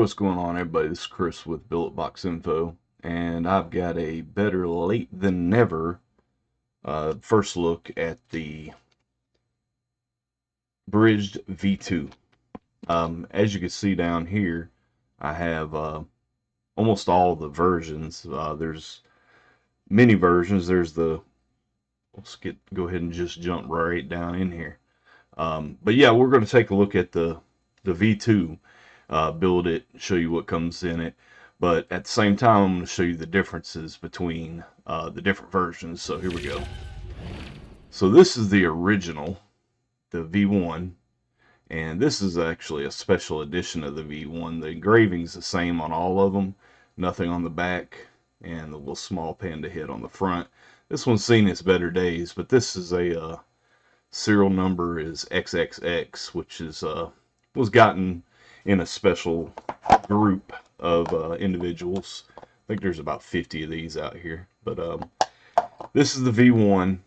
what's going on, everybody? This is Chris with Billet Box Info, and I've got a better late than never first look at the Bridg'd V2. As you can see down here, I have almost all the versions. There's many versions. There's the go ahead and just jump right down in here. But yeah, we're going to take a look at the V2. Build it, show you what comes in it, but at the same time I'm going to show you the differences between the different versions. So here we go. So this is the original, the V1, and this is actually a special edition of the V1. The engraving's the same on all of them, nothing on the back, and the little small panda head on the front. This one's seen its better days, but this is a serial number is XXX, which is was gotten in a special group of individuals. I think there's about 50 of these out here. But this is the V1.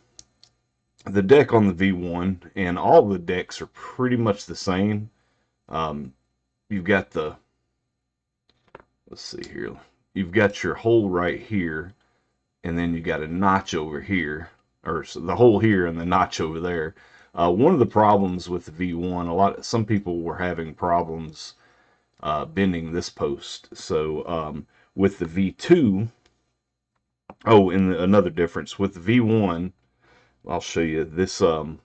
The deck on the V1, and all the decks are pretty much the same. You've got the, let's see here, you've got your hole right here, and then you got a notch over here, or so the hole here and the notch over there. One of the problems with the V1, some people were having problems bending this post. So with the V2, and another difference with the V1, I'll show you this. The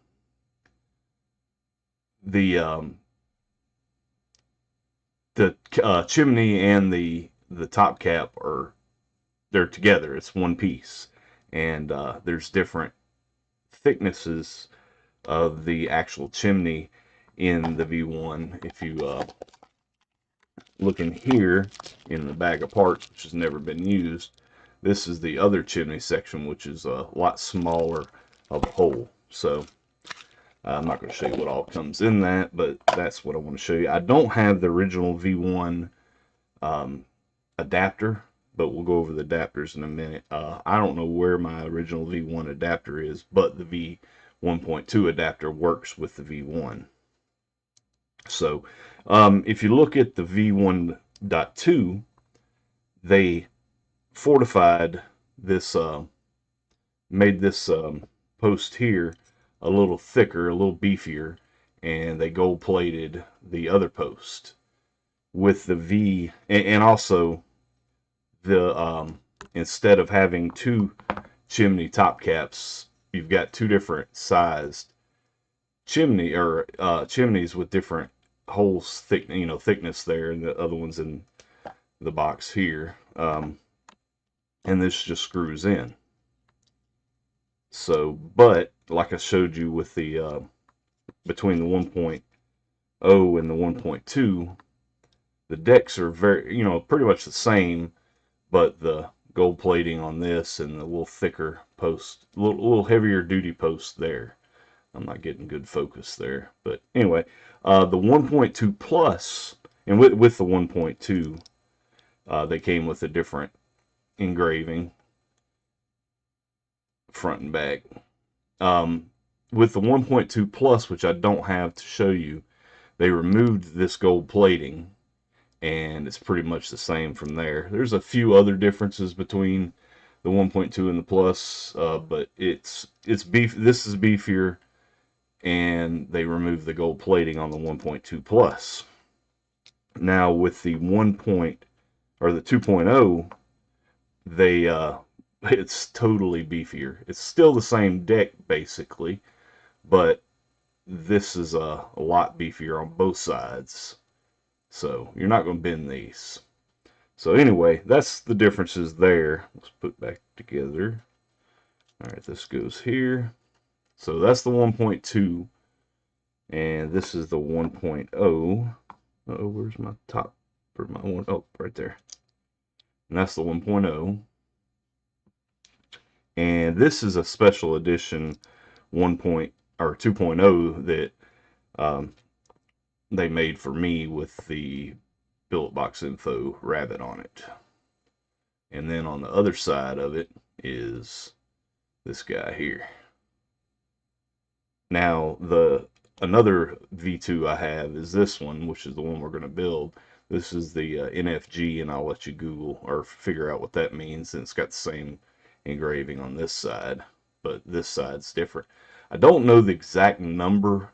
chimney and the top cap they're together. It's one piece, and there's different thicknesses of the actual chimney in the V1. If you look in here in the bag of parts, which has never been used, this is the other chimney section, which is a lot smaller of a hole. So I'm not going to show you what all comes in that, but that's what I want to show you. I don't have the original V1 adapter, but we'll go over the adapters in a minute. I don't know where my original V1 adapter is, but the v1.2 adapter works with the V1. So if you look at the v1.2, they fortified this, made this post here a little thicker, a little beefier, and they gold plated the other post with the V, and also the instead of having two chimney top caps, you've got two different sized chimneys with different holes, thickness there, and the other ones in the box here. And this just screws in. So, but like I showed you with the between the 1.0 and the 1.2, the decks are very, pretty much the same, but the gold plating on this and the little thicker post, a little heavier duty post there. I'm not getting good focus there, but anyway, the 1.2 plus, and with the 1.2, they came with a different engraving, front and back. With the 1.2 plus, which I don't have to show you, they removed this gold plating, and it's pretty much the same from there. There's a few other differences between the 1.2 and the plus, but it's beef. This is beefier, and they removed the gold plating on the 1.2 plus. Now with the 2.0, they it's totally beefier. It's still the same deck basically, but this is a lot beefier on both sides. So you're not going to bend these. So anyway, that's the differences there. Let's put back together. All right, this goes here. So that's the 1.2, and this is the 1.0. Uh-oh, where's my top for my one? Oh, right there. And that's the 1.0. And this is a special edition 2.0 that they made for me with the Billet Box Info rabbit on it. And then on the other side of it is this guy here. Now, another V2 I have is this one, which is the one we're going to build. This is the NFG, and I'll let you Google or figure out what that means. And it's got the same engraving on this side, but this side's different. I don't know the exact number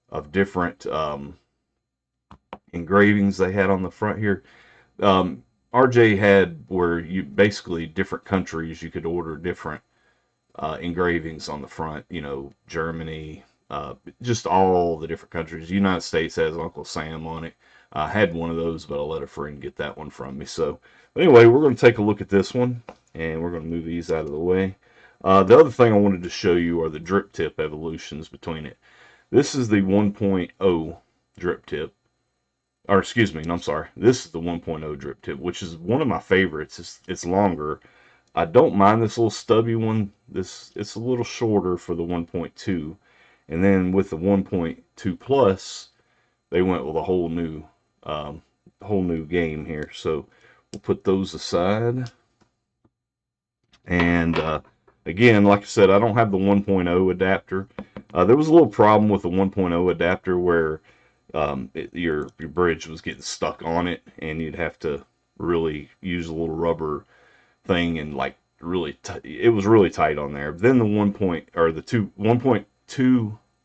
of different engravings they had on the front here. RJ had where you basically different countries, you could order different engravings on the front. You know, Germany, just all the different countries. The United States has Uncle Sam on it. I had one of those, but I'll let a friend get that one from me. So, but anyway, we're going to take a look at this one, and we're going to move these out of the way. The other thing I wanted to show you are the drip tip evolutions between it. This is the 1.0 drip tip. Or excuse me, I'm sorry. This is the 1.0 drip tip, which is one of my favorites. It's longer. I don't mind this little stubby one. It's a little shorter for the 1.2. And then with the 1.2 plus, they went with a whole new game here. So we'll put those aside. And again, like I said, I don't have the 1.0 adapter. There was a little problem with the 1.0 adapter where your bridge was getting stuck on it, and you'd have to really use a little rubber thing and like really it was really tight on there. But then the 1.2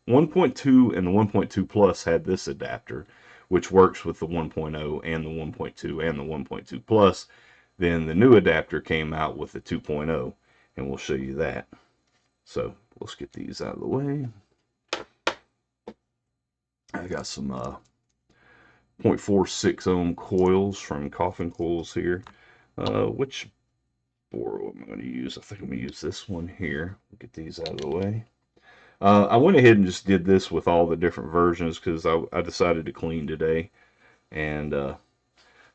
and the 1.2 plus had this adapter, which works with the 1.0 and the 1.2 and the 1.2 plus. Then the new adapter came out with the 2.0, and we'll show you that. So let's get these out of the way. I got some 0.46 ohm coils from Coffin Coils here. Which bore am I going to use? I think I'm going to use this one here. Get these out of the way. I went ahead and just did this with all the different versions because I decided to clean today. And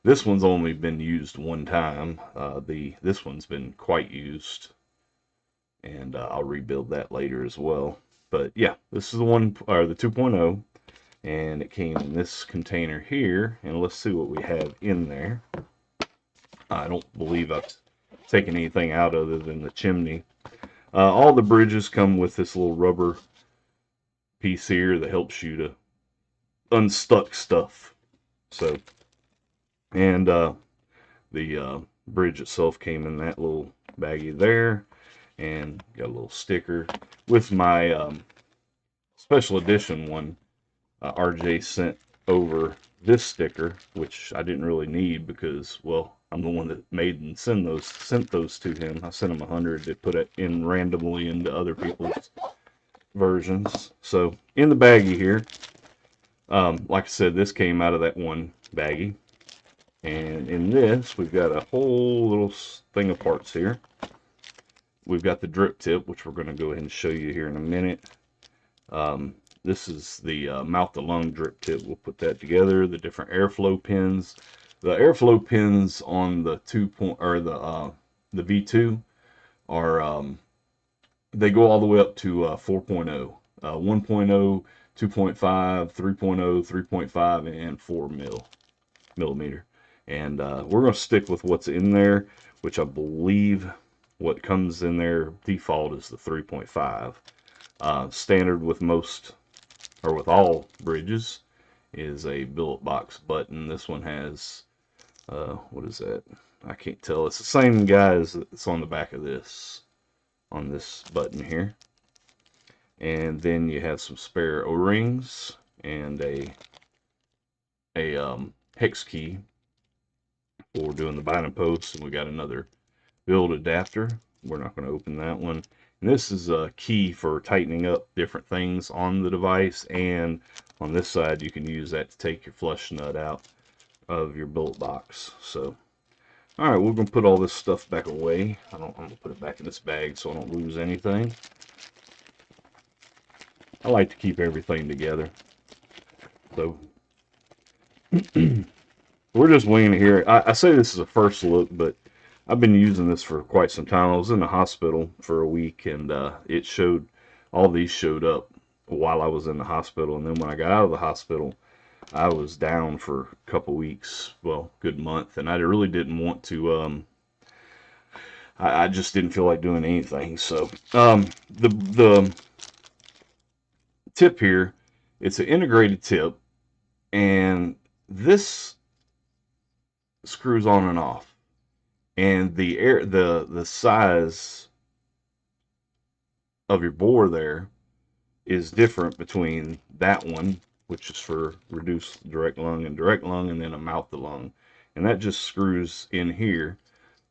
this one's only been used one time. This one's been quite used. And I'll rebuild that later as well. But yeah, this is the 2.0. And it came in this container here, and let's see what we have in there. I don't believe I've taken anything out other than the chimney. All the bridges come with this little rubber piece here that helps you to unstuck stuff. So, and the bridge itself came in that little baggie there, and got a little sticker with my special edition one. RJ sent over this sticker, which I didn't really need because, well, I'm the one that made and sent those to him. I sent him 100 to put it in randomly into other people's versions. So in the baggie here, like I said, this came out of that one baggie. And in this, we've got a whole little thing of parts here. We've got the drip tip, which we're going to go ahead and show you here in a minute. This is the mouth-to-lung drip tip. We'll put that together. The different airflow pins. The airflow pins on the the V2 are they go all the way up to 4.0, 1.0, 2.5, 3.0, 3.5, and 4 millimeter. And we're going to stick with what's in there, which I believe what comes in there default is the 3.5. Standard with most, or with all bridges, is a billet box button. This one has, what is that? I can't tell. It's the same guy as it's on the back of this, on this button here. And then you have some spare O-rings and a hex key for doing the binding posts. And we got another build adapter. We're not going to open that one. And this is a key for tightening up different things on the device, and on this side you can use that to take your flush nut out of your billet box. So, alright, we're going to put all this stuff back away. I'm going to put it back in this bag so I don't lose anything. I like to keep everything together. So, we're just winging it here. I say this is a first look, but I've been using this for quite some time. I was in the hospital for a week, and it showed, all these showed up while I was in the hospital. And then when I got out of the hospital, I was down for a couple weeks, well, good month, and I really didn't want to, I just didn't feel like doing anything. So the tip here, it's an integrated tip, and this screws on and off, and the size of your bore there is different between that one, which is for reduced direct lung and then a mouth to lung, and that just screws in here.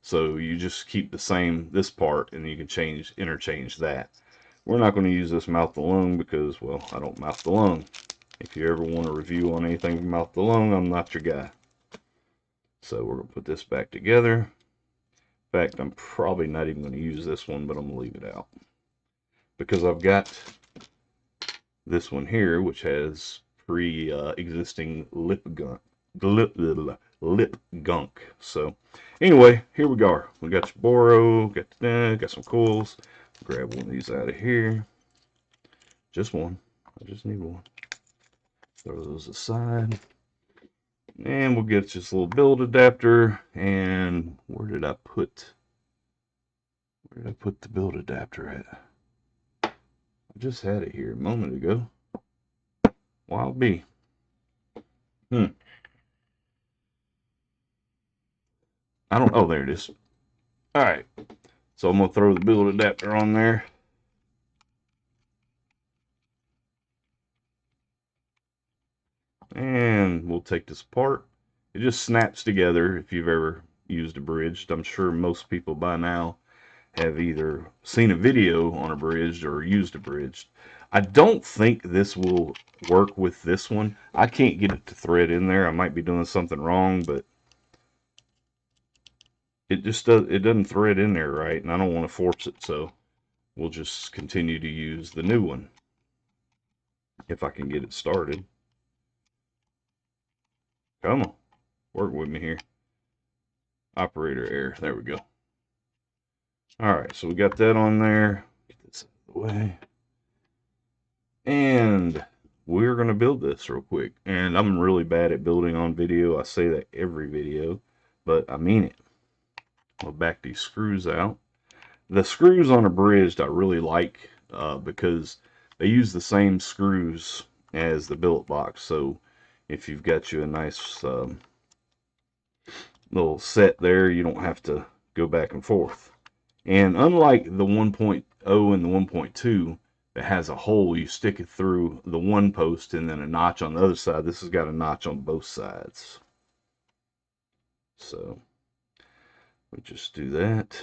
So you just keep the same this part, and you can interchange that. We're not going to use this mouth to lung because, well, I don't mouth to lung. If you ever want a review on anything from mouth to lung, I'm not your guy. So we're going to put this back together. In fact, I'm probably not even going to use this one, but I'm going to leave it out because I've got this one here, which has pre-existing lip gunk. So anyway, here we go. We got your Boro, got some coils. Grab one of these out of here. Just one. I just need one. Throw those aside. And we'll get this little billet adapter. And where did I put the billet adapter at? I just had it here a moment ago. Wild bee. I don't. Oh, there it is. All right. So I'm gonna throw the billet adapter on there. And we'll take this apart. It just snaps together if you've ever used a Bridg'd. I'm sure most people by now have either seen a video on a Bridg'd or used a Bridg'd. I don't think this will work with this one. I can't get it to thread in there. I might be doing something wrong, but it doesn't thread in there right, and I don't want to force it, so we'll just continue to use the new one if I can get it started. Come on, work with me here. Operator error. There we go. All right, so we got that on there. Get this out of the way. And we're going to build this real quick. And I'm really bad at building on video. I say that every video, but I mean it. I'll back these screws out. The screws on a Bridg'd I really like because they use the same screws as the billet box. So if you've got you a nice little set there, you don't have to go back and forth. And unlike the 1.0 and the 1.2 that has a hole, you stick it through the one post and then a notch on the other side. This has got a notch on both sides. So we just do that.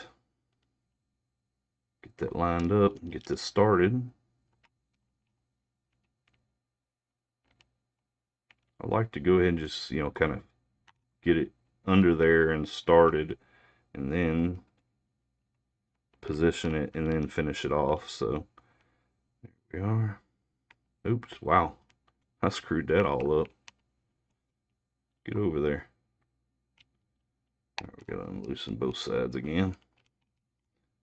Get that lined up and get this started. I like to go ahead and just, kind of get it under there and started, and then position it and then finish it off. So there we are. Oops, wow. I screwed that all up. Get over there. All right, we gotta unloosen both sides again.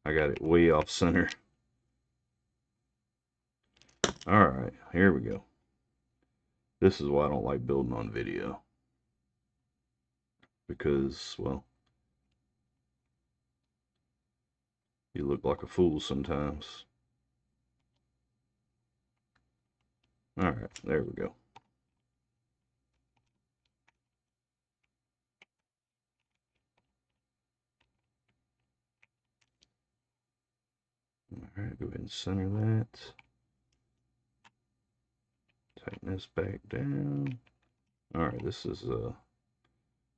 I got it way off center. All right, here we go. This is why I don't like building on video. Because, well, you look like a fool sometimes. All right, there we go. All right, go ahead and center that. Tighten this back down. All right, this is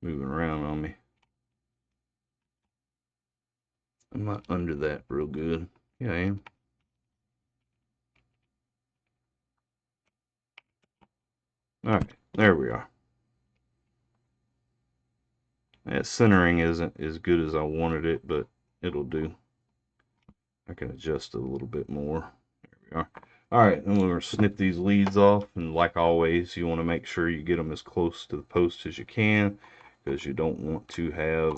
moving around on me. I'm not under that real good. Yeah, I am. All right, there we are. That centering isn't as good as I wanted it, but it'll do. I can adjust it a little bit more. There we are. All right, then we're going to snip these leads off, and like always, you want to make sure you get them as close to the post as you can, because you don't want to have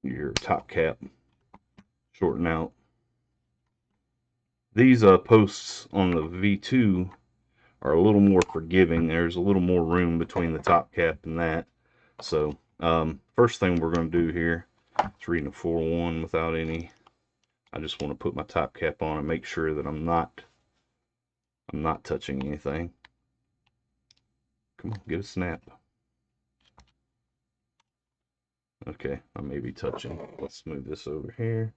your top cap shorten out. These posts on the V2 are a little more forgiving. There's a little more room between the top cap and that. So first thing we're going to do here is reading a 4-1 without any. I just want to put my top cap on and make sure that I'm not touching anything. Come on, get a snap. Okay, I may be touching. Let's move this over here.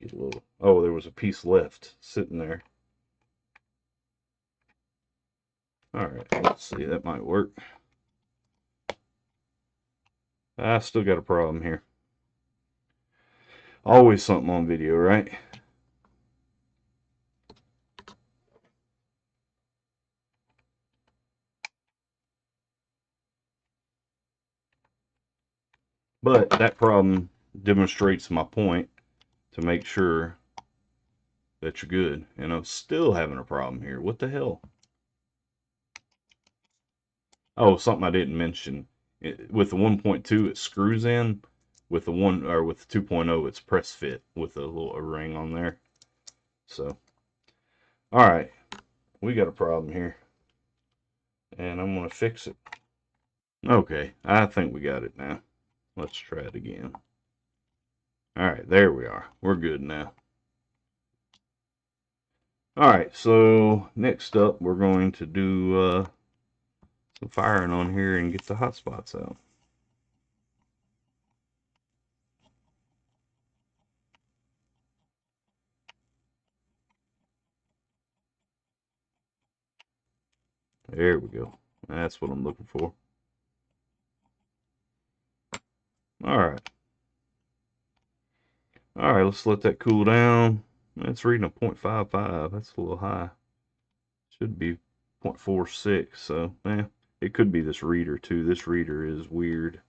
Get a little. Oh, there was a piece left sitting there. Alright, let's see. That might work. I still got a problem here. Always something on video, right? But that problem demonstrates my point to make sure that you're good. And I'm still having a problem here. What the hell? Oh, something I didn't mention. With the 1.2, it screws in. With the with the 2.0, it's press fit with a little ring on there. So, all right, we got a problem here, and I'm gonna fix it. Okay, I think we got it now. Let's try it again. All right, there we are. We're good now. All right, so next up, we're going to do some firing on here and get the hot spots out. There we go. That's what I'm looking for. All right. All right, let's let that cool down. It's reading a 0.55. That's a little high. Should be 0.46. So, it could be this reader too. This reader is weird.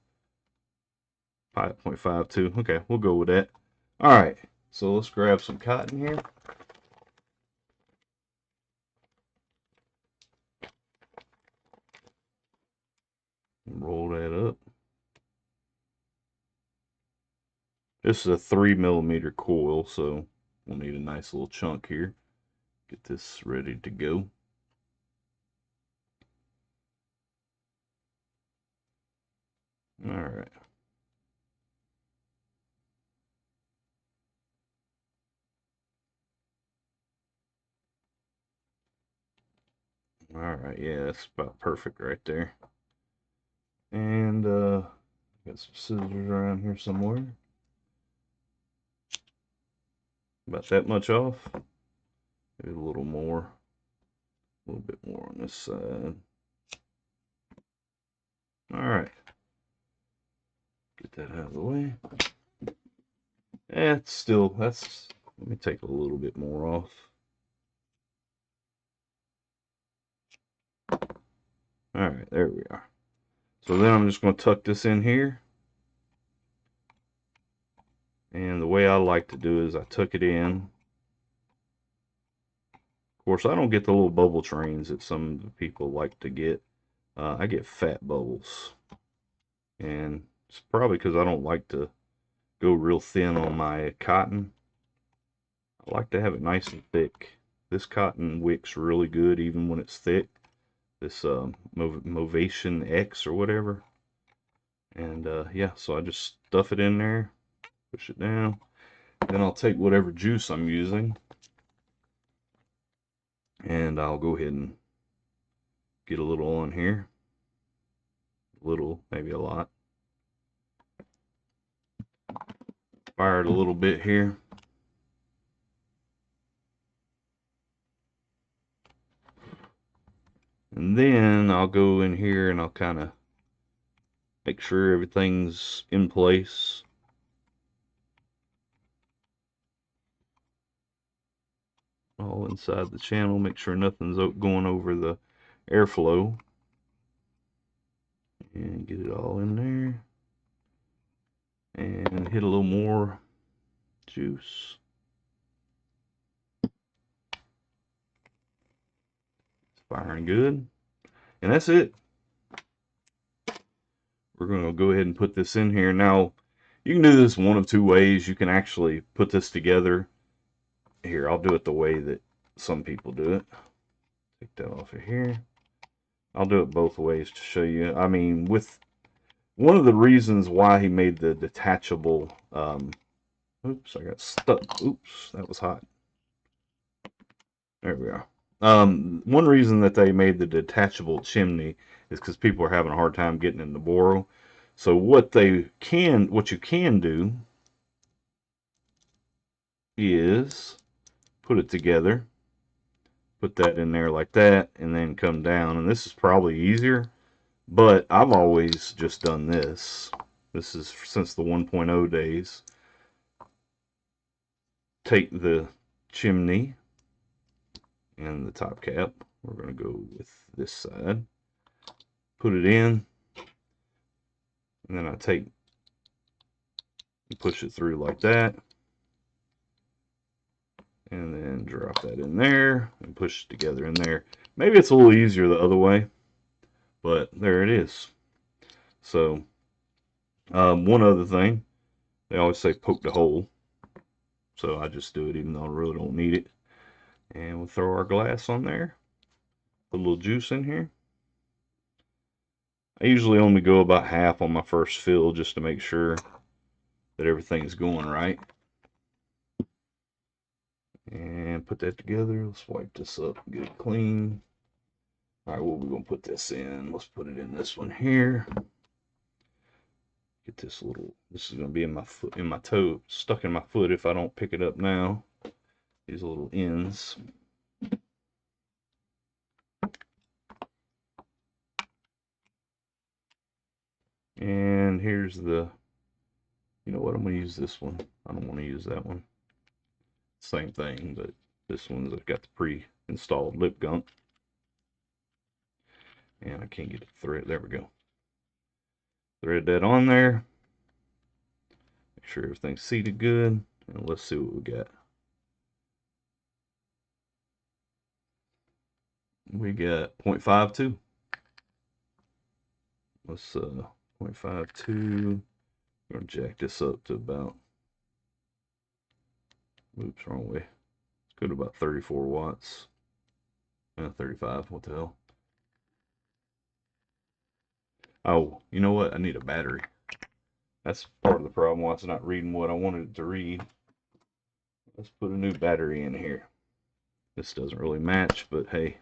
5.52. Okay, we'll go with that. All right, so let's grab some cotton here. Roll that up. This is a 3mm coil, so we'll need a nice little chunk here. Get this ready to go. All right. All right, yeah, that's about perfect right there. And got some scissors around here somewhere. About that much off. Maybe a little more. A little bit more on this side. All right. Get that out of the way. It's still, let me take a little bit more off. All right, there we are. So then I'm just going to tuck this in here. And the way I like to do is I tuck it in. Of course, I don't get the little bubble trains that some people like to get. I get fat bubbles. And it's probably because I don't like to go real thin on my cotton. I like to have it nice and thick. This cotton wicks really good even when it's thick. This Movation X or whatever. And yeah, so I just stuff it in there, push it down. Then I'll take whatever juice I'm using, and I'll go ahead and get a little on here. A little, maybe a lot. Fire it a little bit here. And then I'll go in here and I'll kind of make sure everything's in place. All inside the channel, make sure nothing's going over the airflow. And get it all in there. And hit a little more juice. It's firing good. And that's it. We're going to go ahead and put this in here. Now, you can do this one of two ways. You can actually put this together. Here, I'll do it the way that some people do it. Take that off of here. I'll do it both ways to show you. I mean, with one of the reasons why he made the detachable, oops, I got stuck. Oops, that was hot. There we are. One reason that they made the detachable chimney is because people are having a hard time getting in the Boro. So what you can do is put it together, put that in there like that, and then come down. And this is probably easier, but I've always just done this. This is since the 1.0 days. Take the chimney and the top cap. We're going to go with this side. Put it in, and then I take and push it through like that. And then drop that in there and push it together in there. Maybe it's a little easier the other way, but there it is. So, one other thing, they always say poke the hole. So I just do it even though I really don't need it. And we'll throw our glass on there. Put a little juice in here. I usually only go about half on my first fill just to make sure that everything is going right. And put that together. Let's wipe this up and get it clean. All right, well, we're going to put this in. Let's put it in this one here. Get this little, this is going to be in my foot, in my toe, stuck in my foot if I don't pick it up now. These little ends. And here's the, you know what, I'm going to use this one. I don't want to use that one. Same thing, but this one's got the pre-installed lip gunk. And I can't get the thread. There we go. Thread that on there. Make sure everything's seated good. And let's see what we got. We got 0.52. Let's 0.52. I'm gonna jack this up to about, oops, wrong way. Let's go to about 34 watts. 35, what the hell? Oh, you know what? I need a battery. That's part of the problem why it's not reading what I wanted it to read. Let's put a new battery in here. This doesn't really match, but hey.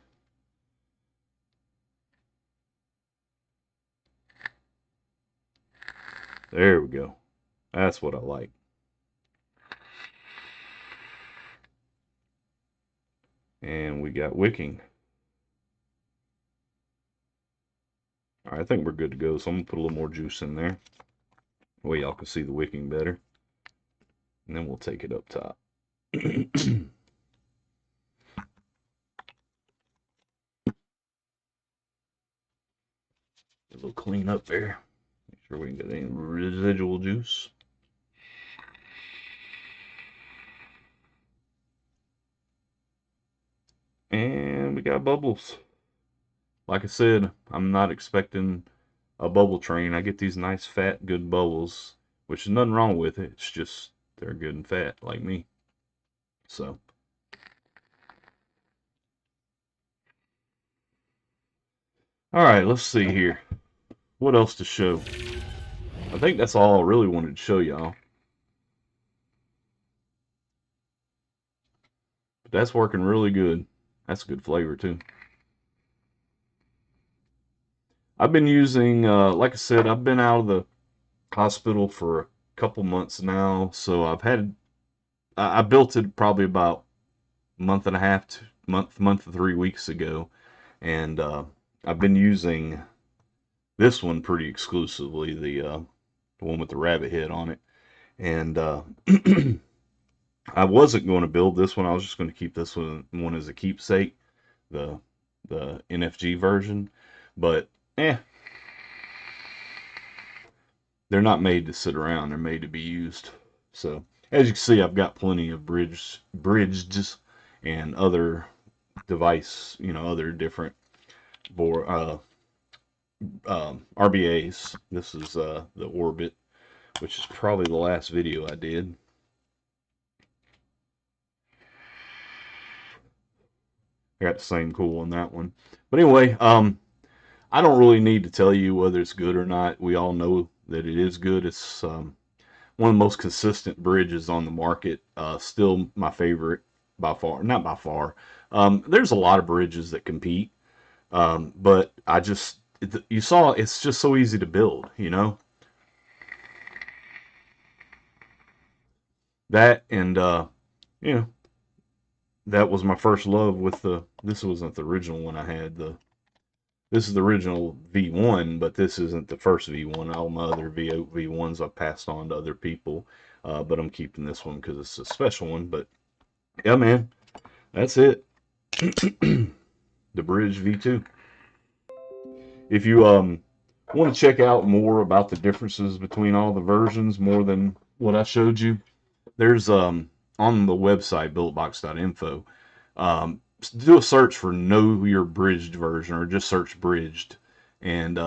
There we go. That's what I like. And we got wicking. All right, I think we're good to go. So I'm gonna put a little more juice in there. That way y'all can see the wicking better. And then we'll take it up top. A little clean up there. Make sure we can get any residual juice. And we got bubbles. Like I said, I'm not expecting a bubble train. I get these nice fat good bubbles, which is nothing wrong with it. It's just they're good and fat like me. So all right, let's see here. What else to show? I think that's all I really wanted to show y'all. But that's working really good. That's a good flavor too. I've been using, like I said, I've been out of the hospital for a couple months now, so I built it probably about a month and a half to month and 3 weeks ago, and I've been using this one pretty exclusively, the one with the rabbit head on it, and I wasn't going to build this one. I was just going to keep this one as a keepsake, the NFG version, but they're not made to sit around. They're made to be used. So as you can see, I've got plenty of Bridg'd and other device, other different board RBAs. This is the Orbit, which is probably the last video I did. I got the same cool on that one. But anyway, I don't really need to tell you whether it's good or not. We all know that it is good. It's one of the most consistent bridges on the market. Still my favorite by far. Not by far. There's a lot of bridges that compete, but you saw it's just so easy to build. that and you know, that was my first love with the. This wasn't the original one I had. This is the original V1, but this isn't the first V1. All my other V1s I've passed on to other people, but I'm keeping this one because it's a special one. But yeah, man, that's it. The Bridg'd V2. If you want to check out more about the differences between all the versions, more than what I showed you, there's on the website billetbox.info. Do a search for Know Your Bridged version, or just search Bridged, and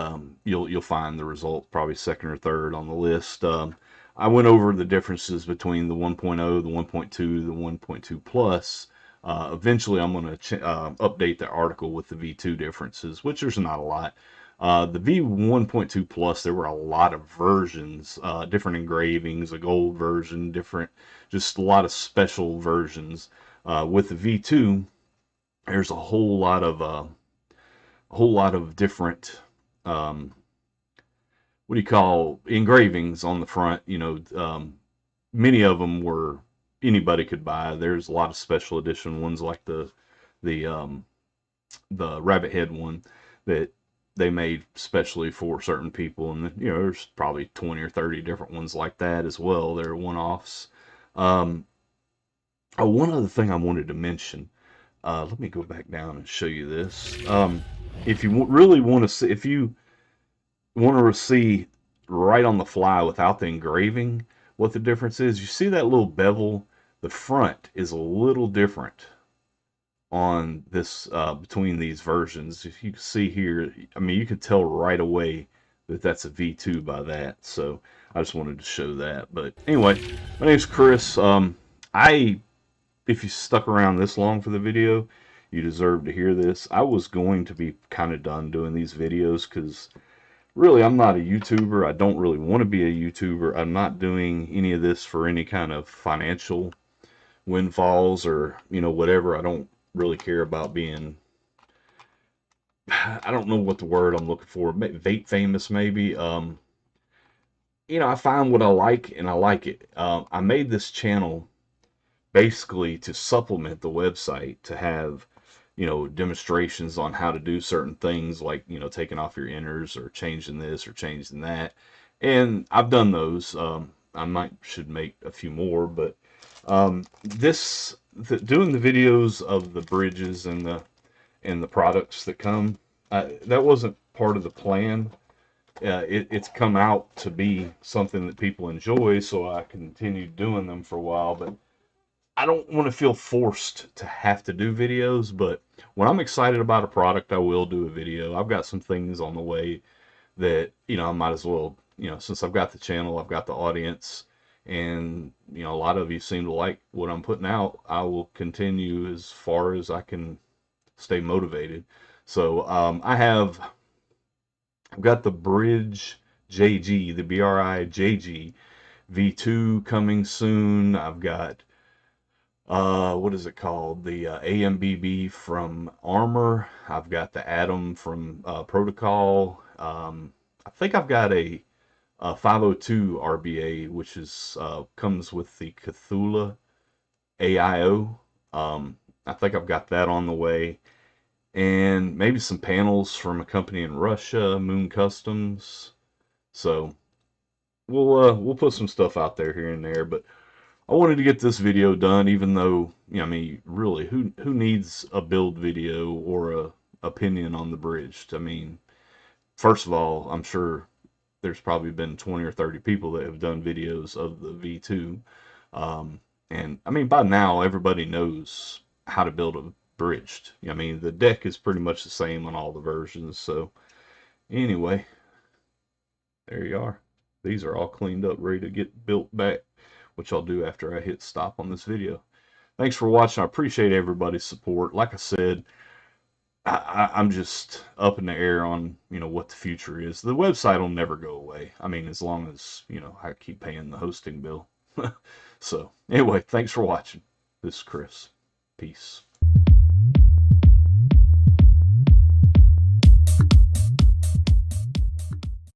you'll find the result probably second or third on the list. I went over the differences between the 1.0, the 1.2, the 1.2 plus. Eventually, I'm going to update the article with the V2 differences, which there's not a lot. The V1.2 Plus, there were a lot of versions, different engravings, a gold version, different, just a lot of special versions. With the V2, there's a whole lot of different, um, what do you call, engravings on the front. Many of them were anybody could buy. There's a lot of special edition ones like the the rabbit head one that they made specially for certain people, and there's probably 20 or 30 different ones like that as well. They're one-offs. um, one other thing I wanted to mention, let me go back down and show you this. If you really want to see, if you want to see right on the fly without the engraving what the difference is, you see that little bevel, the front is a little different on this, between these versions. If you can see here, I mean, you can tell right away that that's a V2 by that. So I just wanted to show that. But anyway, my name's Chris. I If you stuck around this long for the video, you deserve to hear this. I was going to be kind of done doing these videos because really I'm not a YouTuber. I don't really want to be a YouTuber. I'm not doing any of this for any kind of financial windfalls or whatever. I don't really care about being, I don't know what the word I'm looking for, vape famous maybe. I find what I like and I like it. I made this channel basically to supplement the website, to have demonstrations on how to do certain things, like taking off your inners or changing this or changing that, and I've done those. I might should make a few more, but doing the videos of the bridges and the products that come, that wasn't part of the plan. It's come out to be something that people enjoy, so I continued doing them for a while. But I don't want to feel forced to have to do videos. But when I'm excited about a product, I will do a video. I've got some things on the way that I might as well, since I've got the channel, I've got the audience, and a lot of you seem to like what I'm putting out. I will continue as far as I can stay motivated. So I've got the Bridge JG, the BRIJG V2 coming soon. I've got what is it called? The AMBB from Armor. I've got the Atom from Protocol. I think I've got a 502 RBA, which is comes with the Cthulhu AIO. I think I've got that on the way, and maybe some panels from a company in Russia, Moon Customs. So we'll put some stuff out there here and there, but I wanted to get this video done, even though, I mean, really, who needs a build video or a opinion on the Bridged? I mean, first of all, I'm sure there's probably been 20 or 30 people that have done videos of the V2. And I mean, by now, everybody knows how to build a Bridged. I mean, the deck is pretty much the same on all the versions. So anyway, there you are. These are all cleaned up, ready to get built back, which I'll do after I hit stop on this video. Thanks for watching. I appreciate everybody's support. Like I said, I'm just up in the air on what the future is. The website will never go away. I mean, as long as I keep paying the hosting bill. So anyway, thanks for watching. This is Chris. Peace.